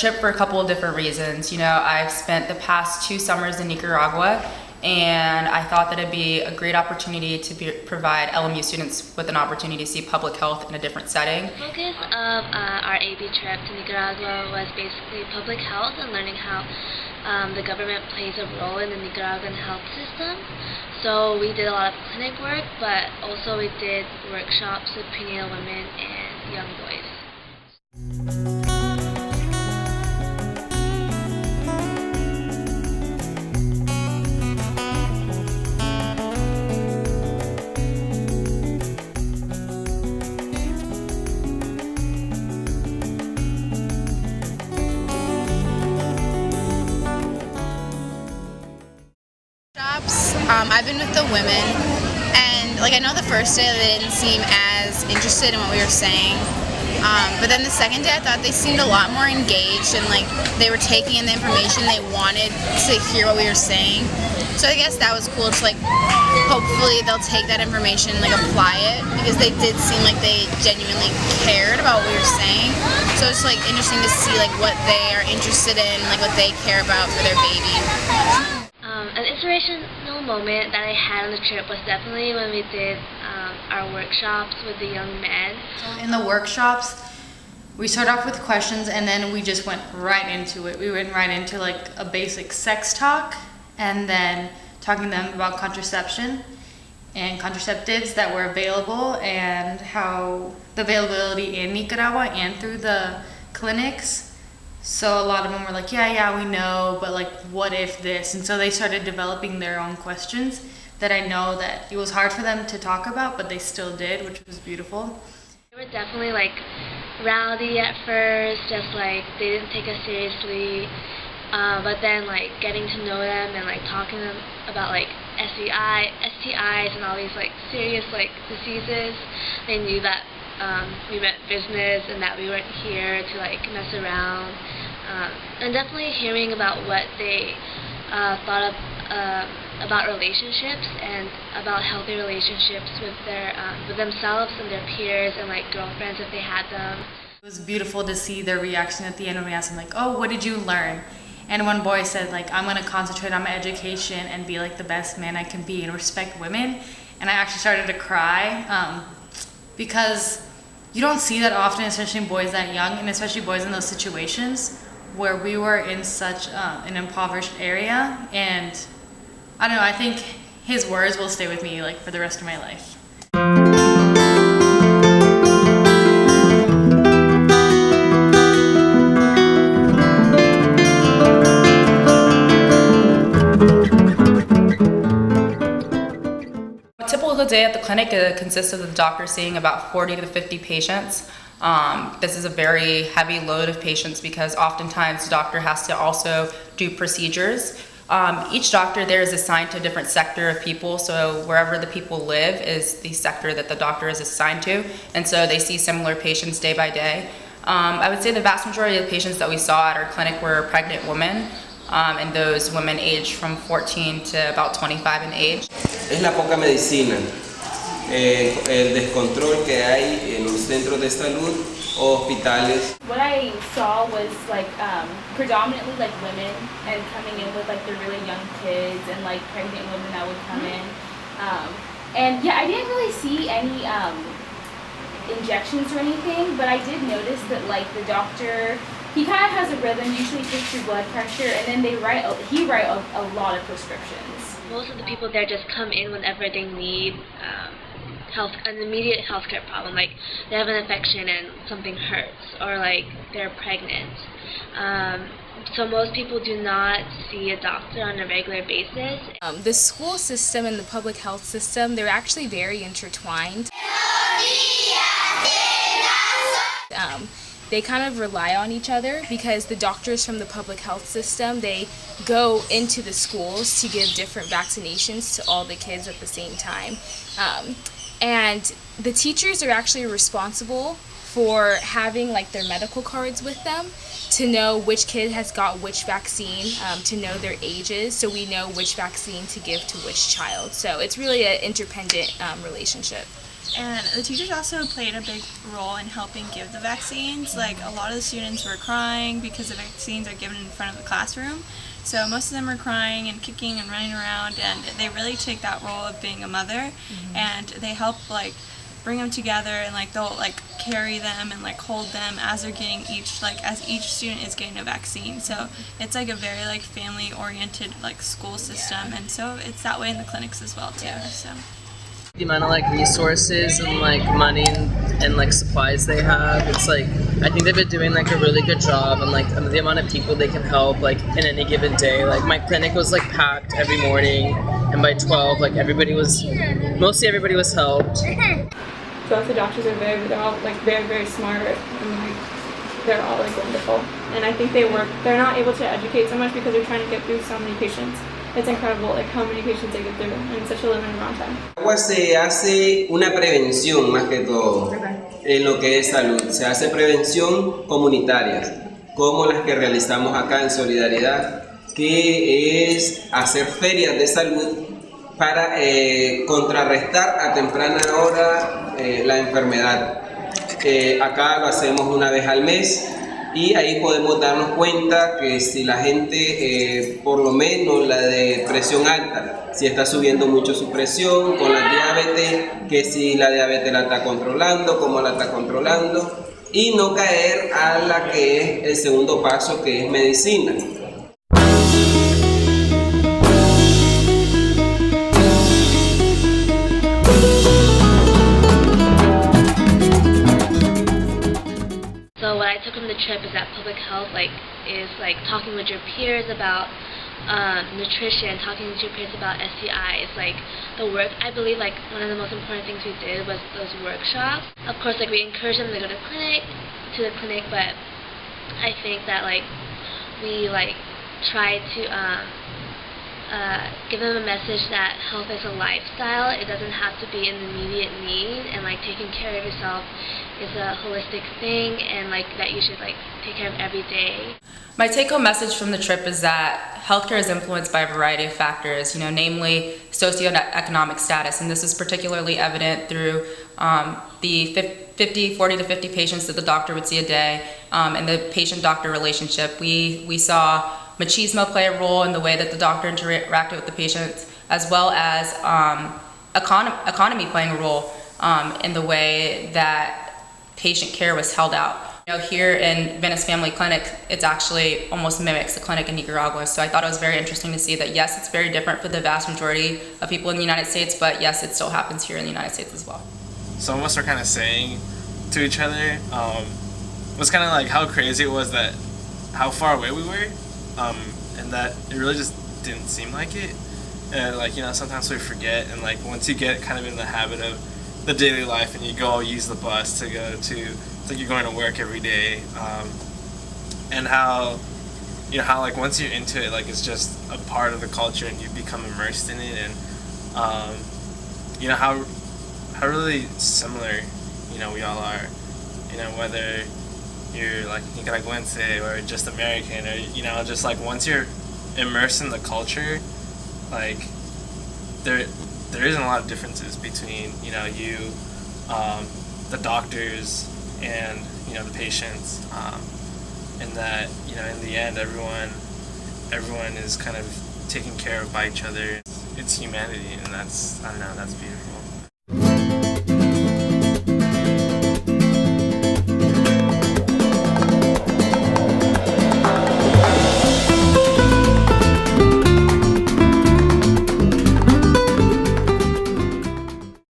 trip for a couple of different reasons. You know, I've spent the past 2 summers in Nicaragua, and I thought that it'd be a great opportunity to provide LMU students with an opportunity to see public health in a different setting. The focus of our AB trip to Nicaragua was basically public health and learning how the government plays a role in the Nicaraguan health system. So we did a lot of clinic work, but also we did workshops with prenatal women and young boys. I've been with the women, and I know the first day they didn't seem as interested in what we were saying, but then the second day I thought they seemed a lot more engaged, and they were taking in the information. They wanted to hear what we were saying, so I guess that was cool to hopefully they'll take that information and apply it, because they did seem like they genuinely cared about what we were saying. So it's interesting to see what they are interested in, what they care about for their baby. An inspirational moment that I had on the trip was definitely when we did our workshops with the young men. In the workshops, we started off with questions, and then we just went right into it. We went right into a basic sex talk, and then talking to them about contraception and contraceptives that were available, and how the availability in Nicaragua and through the clinics. So a lot of them were yeah, we know, but what if this? And so they started developing their own questions that I know that it was hard for them to talk about, but they still did, which was beautiful. They were definitely rowdy at first, just they didn't take us seriously. But then getting to know them and talking to them about STIs and all these serious diseases, they knew that we meant business and that we weren't here to mess around. And definitely hearing about what they thought of about relationships and about healthy relationships with with themselves and their peers and girlfriends if they had them. It was beautiful to see their reaction at the end when we asked them oh, what did you learn? And one boy said I'm going to concentrate on my education and be the best man I can be and respect women. And I actually started to cry because you don't see that often, especially boys that young, and especially boys in those situations where we were in such an impoverished area. And I don't know, I think his words will stay with me for the rest of my life. A typical day at the clinic consists of the doctor seeing about 40 to 50 patients. This is a very heavy load of patients because oftentimes the doctor has to also do procedures. Each doctor there is assigned to a different sector of people, so wherever the people live is the sector that the doctor is assigned to, and so they see similar patients day by day. I would say the vast majority of the patients that we saw at our clinic were pregnant women, and those women aged from 14 to about 25 in age. Es la poca medicina, el descontrol que hay en los centros de salud o hospitales. What I saw was predominantly women and coming in with the really young kids and pregnant women that would come in. And yeah, I didn't really see any injections or anything, but I did notice that the doctor, he kind of has a rhythm, usually takes your blood pressure, and then he write a lot of prescriptions. Most of the people there just come in whenever they need an immediate healthcare problem, they have an infection and something hurts, or they're pregnant. So most people do not see a doctor on a regular basis. The school system and the public health system, they're actually very intertwined. They kind of rely on each other because the doctors from the public health system, they go into the schools to give different vaccinations to all the kids at the same time. And the teachers are actually responsible for having their medical cards with them to know which kid has got which vaccine, to know their ages, so we know which vaccine to give to which child. So it's really an interdependent relationship. And the teachers also played a big role in helping give the vaccines. Like, a lot of the students were crying because the vaccines are given in front of the classroom. So most of them were crying and kicking and running around, and they really take that role of being a mother, and they help like bring them together, and like they'll like carry them and like hold them as they're getting as each student is getting a vaccine. So it's like a very like family oriented like school system, and so it's that way in the clinics as well too. So the amount of like resources and like money and like supplies they have, it's like I think they've been doing like a really good job, and like the amount of people they can help like in any given day. Like my clinic was like packed every morning, and by 12 like mostly everybody was helped. Both the doctors are they're all like very, very smart, and like they're all like wonderful. And I think they're not able to educate so much because they're trying to get through so many patients. It's incredible like how many patients they get through in such a limited amount of time. Agua se hace una prevención más que todo en lo que es salud. Se hace prevención comunitarias, como las que realizamos acá en Solidaridad, que es hacer ferias de salud para contrarrestar a temprana hora la enfermedad. Acá lo hacemos una vez al mes. Y ahí podemos darnos cuenta que si la gente, por lo menos la de presión alta, si está subiendo mucho su presión, con la diabetes, que si la diabetes la está controlando, cómo la está controlando, y no caer a la que es el segundo paso, que es medicina. So what I took from the trip is that public health is talking with your peers about nutrition, talking with your peers about STIs, like the work. I believe like one of the most important things we did was those workshops. Of course, like we encourage them to go to the clinic, but I think that like we like try to give them a message that health is a lifestyle. It doesn't have to be an immediate need, and like taking care of yourself is a holistic thing, and like that you should like take care of every day. My take-home message from the trip is that healthcare is influenced by a variety of factors, namely socioeconomic status, and this is particularly evident through the 40 to 50 patients that the doctor would see a day, and the patient-doctor relationship. We saw machismo play a role in the way that the doctor interacted with the patients, as well as economy playing a role in the way that patient care was held out. Here in Venice Family Clinic, it's actually almost mimics the clinic in Nicaragua. So I thought it was very interesting to see that yes, it's very different for the vast majority of people in the United States, but yes, it still happens here in the United States as well. Some of us were kind of saying to each other, was kind of like how crazy it was that how far away we were, and that it really just didn't seem like it. And like, sometimes we forget, and like once you get kind of in the habit of the daily life and you go use the bus to go to, it's like you're going to work every day, and how like once you're into it, like it's just a part of the culture and you become immersed in it, and how really similar we all are, whether you're like Nicaraguense or just American, or just like once you're immersed in the culture, like there isn't a lot of differences between you, the doctors, and the patients, and that in the end everyone is kind of taken care of by each other. It's humanity, and that's beautiful.